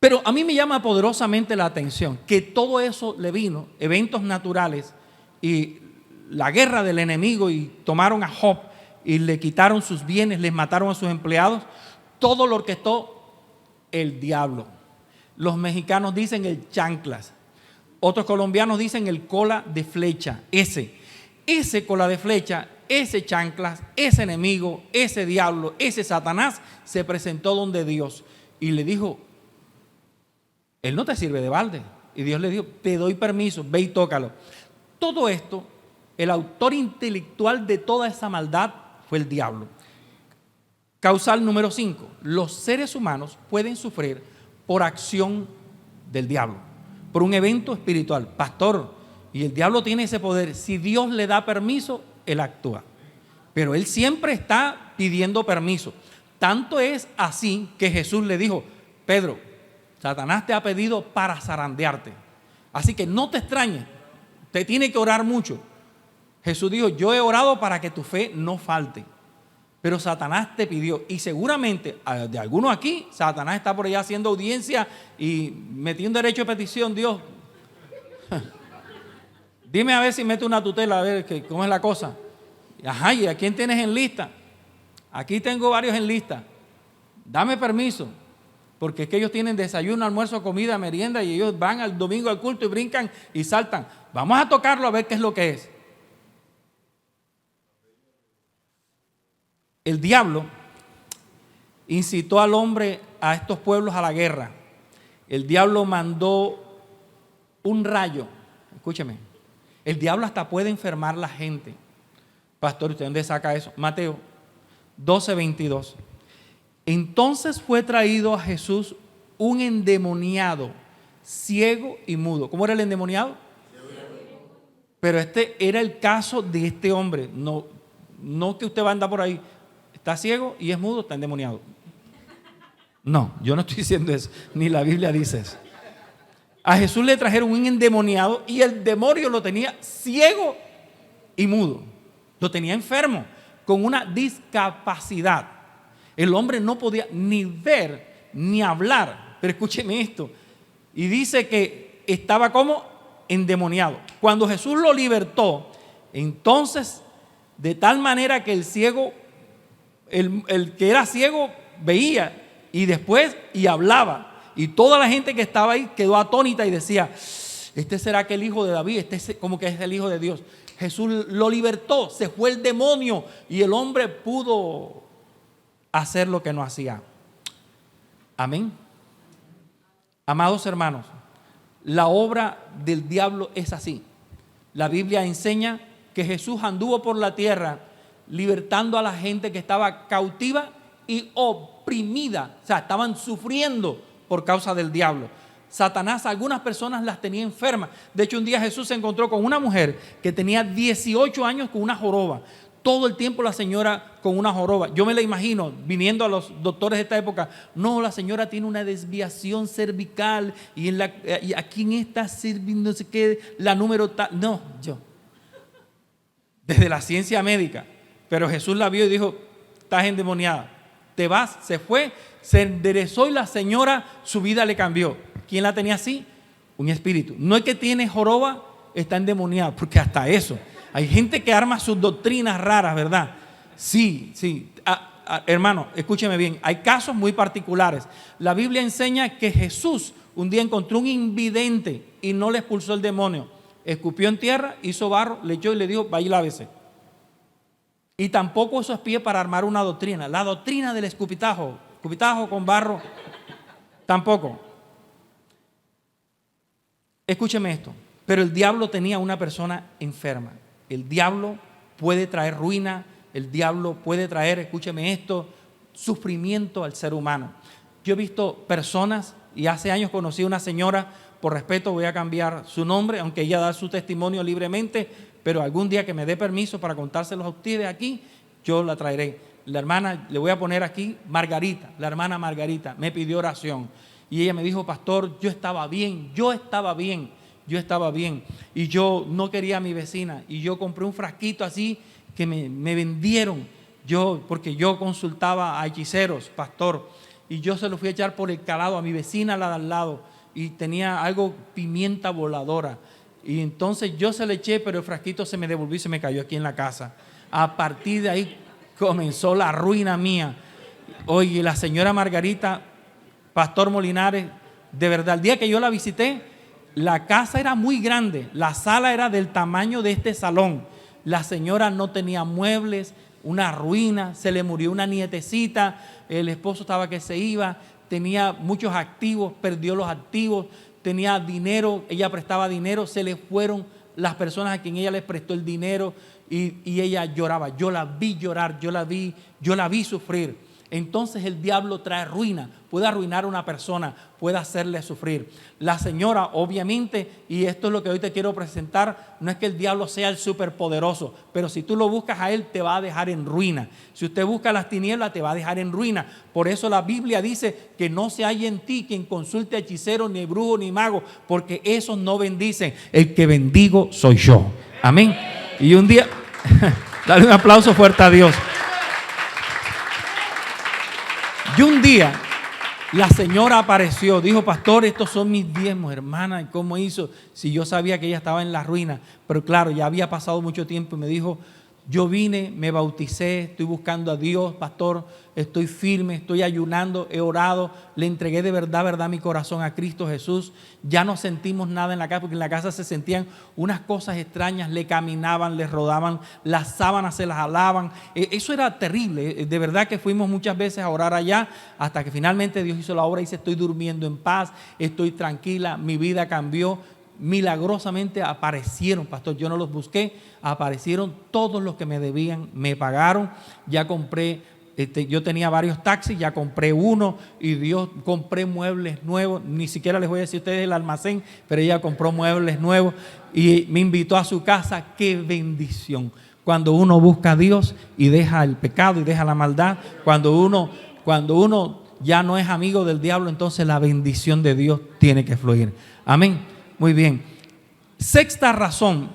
Pero a mí me llama poderosamente la atención que todo eso le vino, eventos naturales y la guerra del enemigo, y tomaron a Job y le quitaron sus bienes, les mataron a sus empleados. Todo lo orquestó el diablo. Los mexicanos dicen el chanclas, otros colombianos dicen el cola de flecha. Ese cola de flecha, ese chanclas, ese enemigo, ese diablo, ese Satanás se presentó donde Dios y le dijo: Él no te sirve de balde. Y Dios le dijo: te doy permiso, ve y tócalo. Todo esto, el autor intelectual de toda esa maldad fue el diablo. Causal número 5. Los seres humanos pueden sufrir por acción del diablo, por un evento espiritual. Pastor, y el diablo tiene ese poder. Si Dios le da permiso, él actúa. Pero él siempre está pidiendo permiso. Tanto es así que Jesús le dijo: Pedro, Satanás te ha pedido para zarandearte. Así que no te extrañes, te tiene que orar mucho. Jesús dijo: yo he orado para que tu fe no falte. Pero Satanás te pidió, y seguramente de algunos aquí, Satanás está por allá haciendo audiencia y metió un derecho de petición. Dios, dime a ver si mete una tutela, a ver cómo es la cosa. Ajá, ¿y a quién tienes en lista? Aquí tengo varios en lista. Dame permiso. Porque es que ellos tienen desayuno, almuerzo, comida, merienda, y ellos van al domingo al culto y brincan y saltan. Vamos a tocarlo a ver qué es lo que es. El diablo incitó al hombre, a estos pueblos, a la guerra. El diablo mandó un rayo. Escúcheme. El diablo hasta puede enfermar a la gente. Pastor, ¿usted dónde saca eso? Mateo 12:22. Entonces fue traído a Jesús un endemoniado, ciego y mudo. ¿Cómo era el endemoniado? Pero este era el caso de este hombre. No que usted va a andar por ahí, está ciego y es mudo, está endemoniado. No, yo no estoy diciendo eso, ni la Biblia dice eso. A Jesús le trajeron un endemoniado y el demonio lo tenía ciego y mudo. Lo tenía enfermo, con una discapacidad. El hombre no podía ni ver ni hablar. Pero escúcheme esto. Y dice que estaba como endemoniado. Cuando Jesús lo libertó, entonces, de tal manera que el ciego, el que era ciego, veía y después y hablaba. Y toda la gente que estaba ahí quedó atónita y decía: este será aquel hijo de David, como que es el hijo de Dios. Jesús lo libertó, se fue el demonio y el hombre pudo hacer lo que no hacía. Amén. Amados hermanos, la obra del diablo es así. La Biblia enseña que Jesús anduvo por la tierra libertando a la gente que estaba cautiva y oprimida. O sea, estaban sufriendo por causa del diablo. Satanás, algunas personas las tenía enfermas. De hecho, un día Jesús se encontró con una mujer que tenía 18 años con una joroba. Todo el tiempo la señora con una joroba. Yo me la imagino viniendo a los doctores de esta época. No, la señora tiene una desviación cervical y aquí en esta no sé qué, la número tal. No, yo. Desde la ciencia médica. Pero Jesús la vio y dijo, estás endemoniada. Te vas, se fue, se enderezó y la señora, su vida le cambió. ¿Quién la tenía así? Un espíritu. No es que tiene joroba, está endemoniada, porque hasta eso. Hay gente que arma sus doctrinas raras, ¿verdad? Sí. Hermano, escúcheme bien. Hay casos muy particulares. La Biblia enseña que Jesús un día encontró un invidente y no le expulsó el demonio. Escupió en tierra, hizo barro, le echó y le dijo, vaya y lávese. Y tampoco eso es pie para armar una doctrina. La doctrina del escupitajo con barro, tampoco. Escúcheme esto, pero el diablo tenía una persona enferma. El diablo puede traer ruina, el diablo puede traer, escúcheme esto, sufrimiento al ser humano. Yo he visto personas, y hace años conocí a una señora, por respeto voy a cambiar su nombre, aunque ella da su testimonio libremente, pero algún día que me dé permiso para contárselos a ustedes aquí, yo la traeré. La hermana, le voy a poner aquí Margarita, la hermana Margarita, me pidió oración. Y ella me dijo, pastor, yo estaba bien, y yo no quería a mi vecina, y yo compré un frasquito así que me vendieron, porque yo consultaba a hechiceros, pastor, y yo se lo fui a echar por el calado a mi vecina, la de al lado, y tenía algo, pimienta voladora, y entonces yo se le eché, pero el frasquito se me devolvió y se me cayó aquí en la casa. A partir de ahí comenzó la ruina mía. Oye, la señora Margarita, pastor Molinares, de verdad, el día que yo la visité, la casa era muy grande, la sala era del tamaño de este salón. La señora no tenía muebles, una ruina, se le murió una nietecita, el esposo estaba que se iba, tenía muchos activos, perdió los activos, tenía dinero, ella prestaba dinero, se le fueron las personas a quien ella les prestó el dinero y ella lloraba. Yo la vi llorar, yo la vi sufrir. Entonces el diablo trae ruina, puede arruinar a una persona, puede hacerle sufrir. La señora, obviamente, y esto es lo que hoy te quiero presentar, no es que el diablo sea el superpoderoso, pero si tú lo buscas a él, te va a dejar en ruina. Si usted busca las tinieblas, te va a dejar en ruina. Por eso la Biblia dice que no se halla en ti quien consulte a hechicero, ni brujo, ni mago, porque esos no bendicen. El que bendigo soy yo. Amén. Y un día, dale un aplauso fuerte a Dios. Y un día la señora apareció, dijo, pastor, estos son mis diezmos, hermana. ¿Y cómo hizo? Si yo sabía que ella estaba en la ruina, pero claro, ya había pasado mucho tiempo y me dijo, yo vine, me bauticé, estoy buscando a Dios, pastor, estoy firme, estoy ayunando, he orado, le entregué de verdad mi corazón a Cristo Jesús. Ya no sentimos nada en la casa, porque en la casa se sentían unas cosas extrañas, le caminaban, le rodaban, las sábanas se las alaban. Eso era terrible, de verdad que fuimos muchas veces a orar allá, hasta que finalmente Dios hizo la obra y dice, estoy durmiendo en paz, estoy tranquila, mi vida cambió. Milagrosamente aparecieron, pastor, yo no los busqué, aparecieron todos los que me debían, me pagaron, ya compré, yo tenía varios taxis, ya compré uno y compré muebles nuevos, ni siquiera les voy a decir a ustedes el almacén, pero ella compró muebles nuevos y me invitó a su casa. ¡Qué bendición! Cuando uno busca a Dios y deja el pecado y deja la maldad, cuando uno ya no es amigo del diablo, entonces la bendición de Dios tiene que fluir. Amén. Muy bien. Sexta razón,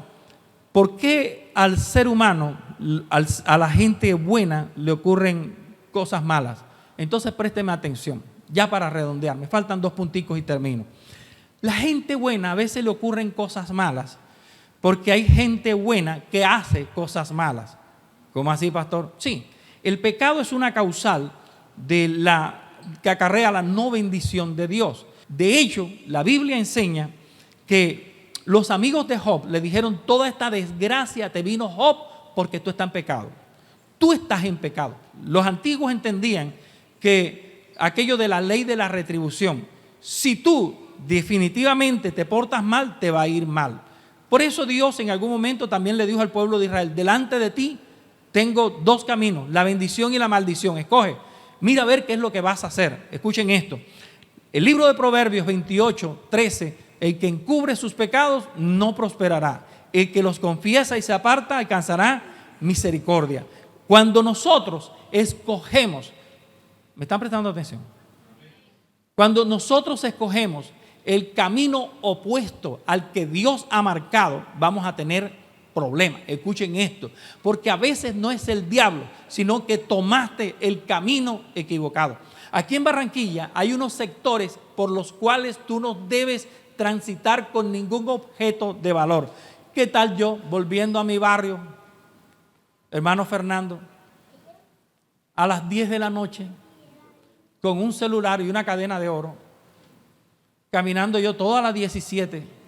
¿por qué al ser humano, a la gente buena le ocurren cosas malas? Entonces présteme atención, ya para redondear, me faltan 2 punticos y termino. La gente buena a veces le ocurren cosas malas porque hay gente buena que hace cosas malas. ¿Cómo así, pastor? Sí, el pecado es una causal que acarrea la no bendición de Dios. De hecho, la Biblia enseña que los amigos de Job le dijeron, toda esta desgracia te vino, Job, porque tú estás en pecado. Tú estás en pecado. Los antiguos entendían que aquello de la ley de la retribución, si tú definitivamente te portas mal, te va a ir mal. Por eso Dios en algún momento también le dijo al pueblo de Israel, delante de ti tengo 2 caminos, la bendición y la maldición, escoge. Mira a ver qué es lo que vas a hacer. Escuchen esto. El libro de Proverbios 28:13, el que encubre sus pecados no prosperará. El que los confiesa y se aparta alcanzará misericordia. Cuando nosotros escogemos, ¿me están prestando atención? Cuando nosotros escogemos el camino opuesto al que Dios ha marcado, vamos a tener problemas. Escuchen esto, porque a veces no es el diablo, sino que tomaste el camino equivocado. Aquí en Barranquilla hay unos sectores por los cuales tú no debes transitar con ningún objeto de valor. ¿Qué tal yo volviendo a mi barrio, hermano Fernando, a las 10 de la noche, con un celular y una cadena de oro, caminando yo toda la 17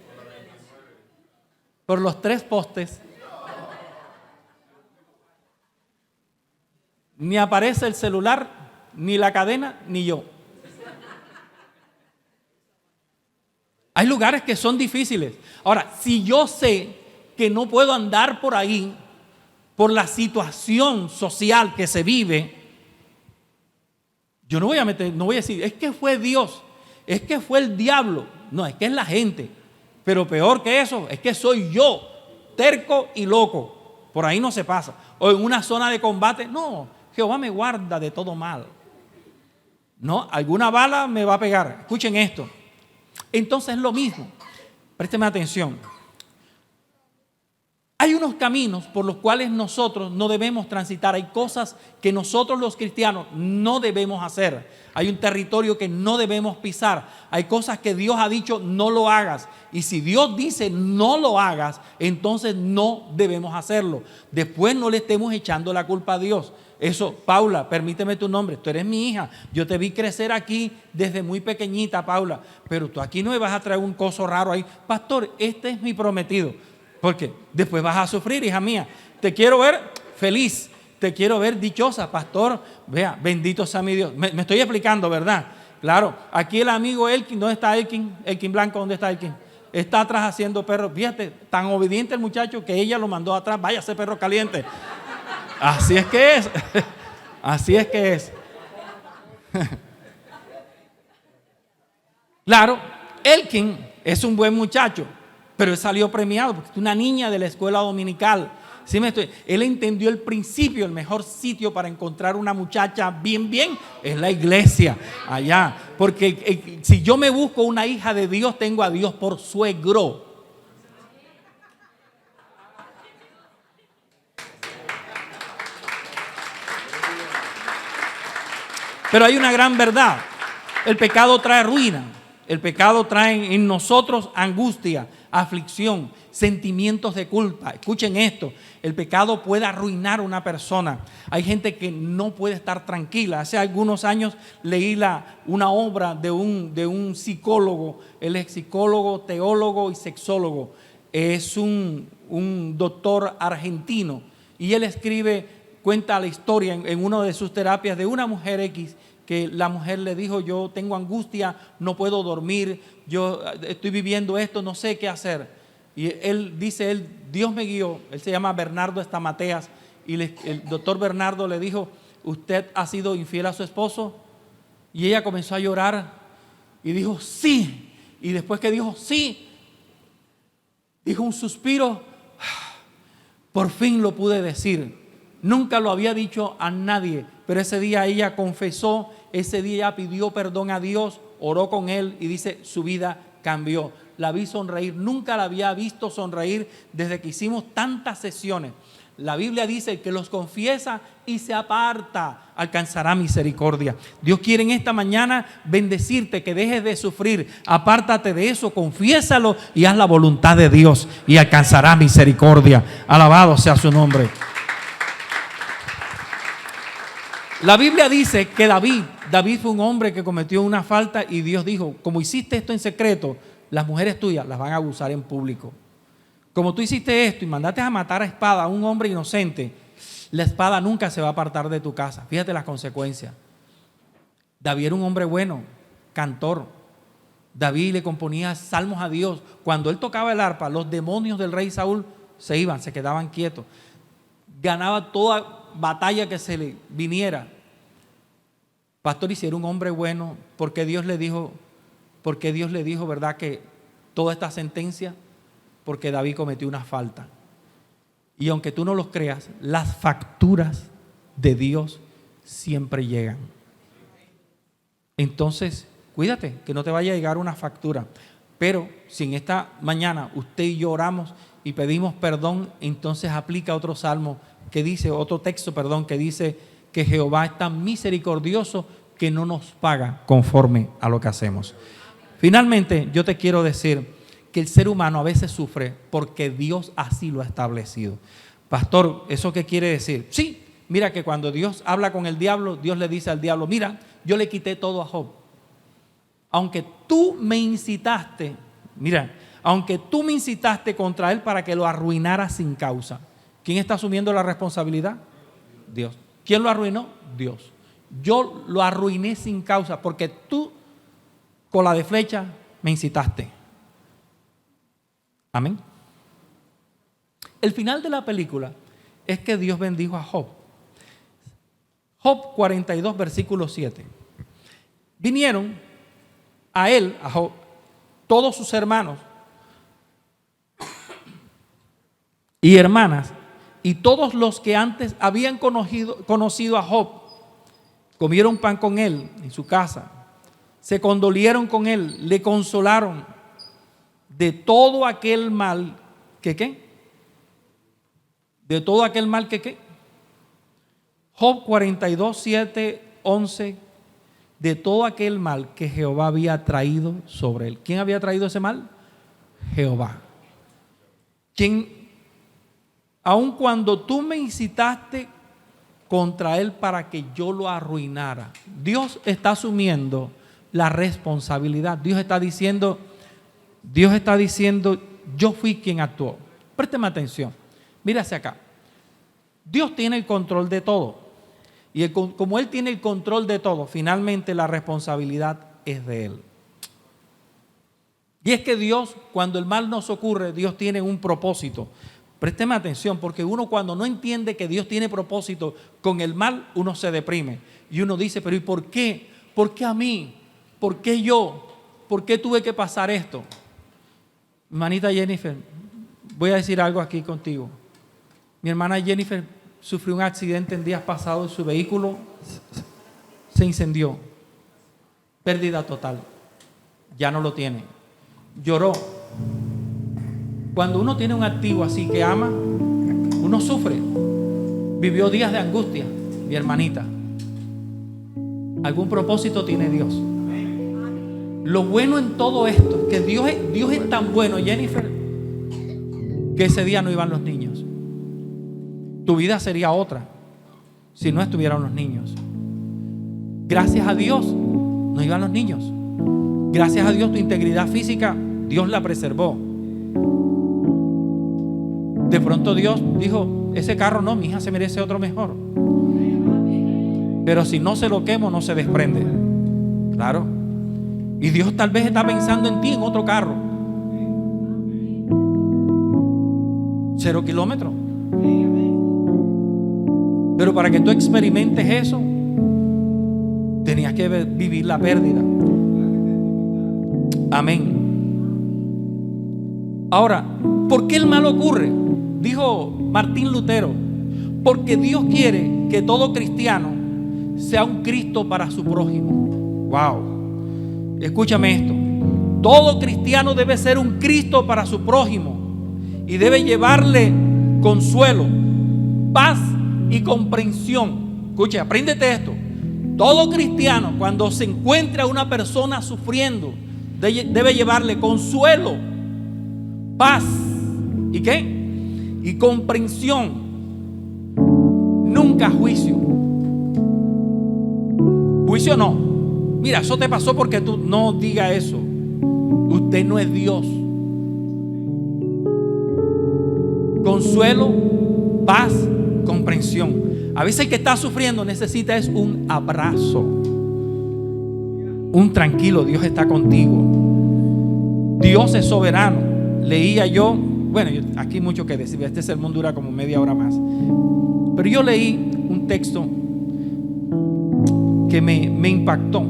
por los 3 postes? Ni aparece el celular, ni la cadena, ni yo. Hay lugares que son difíciles. Ahora, si yo sé que no puedo andar por ahí por la situación social que se vive, yo no voy a decir, es que fue Dios, es que fue el diablo. No, es que es la gente. Pero peor que eso, es que soy yo, terco y loco. Por ahí no se pasa. O en una zona de combate, no, Jehová me guarda de todo mal. No, alguna bala me va a pegar. Escuchen esto. Entonces es lo mismo. Présteme atención. Hay unos caminos por los cuales nosotros no debemos transitar. Hay cosas que nosotros los cristianos no debemos hacer. Hay un territorio que no debemos pisar. Hay cosas que Dios ha dicho no lo hagas. Y si Dios dice no lo hagas, entonces no debemos hacerlo. Después no le estemos echando la culpa a Dios. Eso, Paula, permíteme tu nombre. Tú eres mi hija. Yo te vi crecer aquí desde muy pequeñita, Paula. Pero tú aquí no me vas a traer un coso raro ahí. Pastor, este es mi prometido. Porque después vas a sufrir, hija mía. Te quiero ver feliz, te quiero ver dichosa, pastor. Vea, bendito sea mi Dios. Me estoy explicando, ¿verdad? Claro, aquí el amigo Elkin, ¿dónde está Elkin? Elkin Blanco, ¿dónde está Elkin? Está atrás haciendo perro. Fíjate, tan obediente el muchacho que ella lo mandó atrás. Váyase, perro caliente. Así es que es. Así es que es. Claro, Elkin es un buen muchacho. Pero él salió premiado porque es una niña de la escuela dominical. ¿Sí él entendió el principio, el mejor sitio para encontrar una muchacha bien, es la iglesia allá. Porque si yo me busco una hija de Dios, tengo a Dios por suegro. Pero hay una gran verdad. El pecado trae ruina. El pecado trae en nosotros angustia, aflicción, sentimientos de culpa. Escuchen esto, el pecado puede arruinar a una persona. Hay gente que no puede estar tranquila. Hace algunos años leí una obra de un psicólogo. Él es psicólogo, teólogo y sexólogo. Es un doctor argentino. Y él cuenta la historia en una de sus terapias de una mujer X, que la mujer le dijo: yo tengo angustia, no puedo dormir, yo estoy viviendo esto, no sé qué hacer. Y él dice, Dios me guió. Él se llama Bernardo Estamateas. Y el doctor Bernardo le dijo: ¿usted ha sido infiel a su esposo? Y ella comenzó a llorar y dijo: sí. Y después que dijo sí, dijo un suspiro: por fin lo pude decir. Nunca lo había dicho a nadie, pero ese día ella confesó, ese día ella pidió perdón a Dios, oró con él y dice: su vida cambió. La vi sonreír, nunca la había visto sonreír desde que hicimos tantas sesiones. La Biblia dice que los confiesa y se aparta, alcanzará misericordia. Dios quiere en esta mañana bendecirte, que dejes de sufrir, apártate de eso, confiésalo y haz la voluntad de Dios y alcanzará misericordia. Alabado sea su nombre. La Biblia dice que David fue un hombre que cometió una falta y Dios dijo: como hiciste esto en secreto, las mujeres tuyas las van a abusar en público. Como tú hiciste esto y mandaste a matar a espada a un hombre inocente, la espada nunca se va a apartar de tu casa. Fíjate las consecuencias. David era un hombre bueno, cantor. David le componía salmos a Dios. Cuando él tocaba el arpa, los demonios del rey Saúl se quedaban quietos. Ganaba toda batalla que se le viniera. pastor, y si era un hombre bueno, porque Dios le dijo, ¿verdad?, que toda esta sentencia, porque David cometió una falta. Y aunque tú no los creas, las facturas de Dios siempre llegan. Entonces, cuídate que no te vaya a llegar una factura. Pero si en esta mañana usted y yo oramos y pedimos perdón, entonces aplica otro salmo que dice, otro texto, que dice que Jehová es tan misericordioso que no nos paga conforme a lo que hacemos. Finalmente, yo te quiero decir que el ser humano a veces sufre porque Dios así lo ha establecido. Pastor, ¿eso qué quiere decir? Sí, mira que cuando Dios habla con el diablo, Dios le dice al diablo, mira, yo le quité todo a Job. Aunque tú me incitaste contra él para que lo arruinara sin causa. ¿Quién está asumiendo la responsabilidad? Dios. ¿Quién lo arruinó? Dios. Yo lo arruiné sin causa porque tú, con la de flecha, me incitaste. Amén. El final de la película es que Dios bendijo a Job. Job 42, versículo 7. Vinieron a él, a Job, todos sus hermanos y hermanas, y todos los que antes habían conocido a Job, comieron pan con él en su casa, se condolieron con él, le consolaron de todo aquel mal que ¿qué? De todo aquel mal que ¿qué? Job 42, 7, 11, de todo aquel mal que Jehová había traído sobre él. ¿Quién había traído ese mal? Jehová. Quien, aun cuando tú me incitaste contra él para que yo lo arruinara, Dios está asumiendo la responsabilidad. Dios está diciendo, yo fui quien actuó. Présteme atención. Mira hacia acá. Dios tiene el control de todo. Y como Él tiene el control de todo, finalmente la responsabilidad es de Él. Y es que Dios, cuando el mal nos ocurre, Dios tiene un propósito. Présteme atención, porque uno cuando no entiende que Dios tiene propósito con el mal, uno se deprime. Y uno dice, pero ¿y por qué? ¿Por qué a mí? ¿Por qué yo? ¿Por qué tuve que pasar esto? Hermanita Jennifer, voy a decir algo aquí contigo. Mi hermana Jennifer sufrió un accidente en días pasados, su vehículo se incendió, pérdida total, ya no lo tiene, lloró. Cuando uno tiene un activo así que ama, uno sufre, vivió días de angustia, mi hermanita. Algún propósito tiene Dios. Lo bueno en todo esto es que Dios es tan bueno, Jennifer, que ese día no iban los niños. Tu vida sería otra si no estuvieran los niños. Gracias a Dios no iban los niños. Gracias a Dios tu integridad física, Dios la preservó. De pronto Dios dijo, ese carro no, mi hija se merece otro mejor. Pero si no se lo quemo, no se desprende. Claro. Y Dios tal vez está pensando en ti en otro carro. 0 kilómetros. Pero para que tú experimentes eso, tenías que vivir la pérdida. Amén. Ahora, ¿por qué el mal ocurre? Dijo Martín Lutero, porque Dios quiere que todo cristiano sea un Cristo para su prójimo. Wow. Escúchame esto. Todo cristiano debe ser un Cristo para su prójimo y debe llevarle consuelo, paz y comprensión. Escucha, apréndete esto. Todo cristiano, cuando se encuentra a una persona sufriendo, debe llevarle consuelo, paz y ¿qué? Y comprensión. Nunca juicio. Juicio no. Mira, eso te pasó porque tú no digas eso. Usted no es Dios. Consuelo, paz, comprensión. A veces el que está sufriendo necesita es un abrazo, un tranquilo, Dios está contigo. Dios es soberano. Leía yo, bueno, aquí mucho que decir, este sermón dura como media hora más, pero yo leí un texto que me impactó.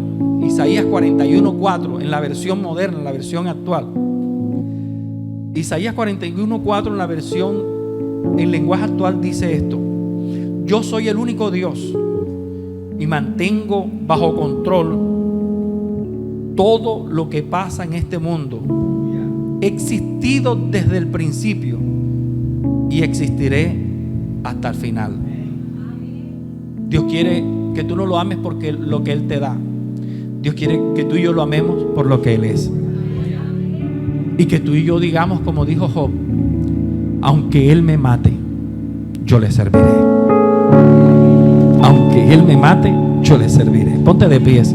Isaías 41:4 en la versión moderna, en la versión actual. Isaías 41:4 en la versión en lenguaje actual dice esto: yo soy el único Dios y mantengo bajo control todo lo que pasa en este mundo. He existido desde el principio y existiré hasta el final. Dios quiere que tú no lo ames porque lo que Él te da. Dios quiere que tú y yo lo amemos por lo que Él es. Y que tú y yo digamos, como dijo Job: aunque Él me mate, yo le serviré. Aunque Él me mate, yo le serviré. Ponte de pies.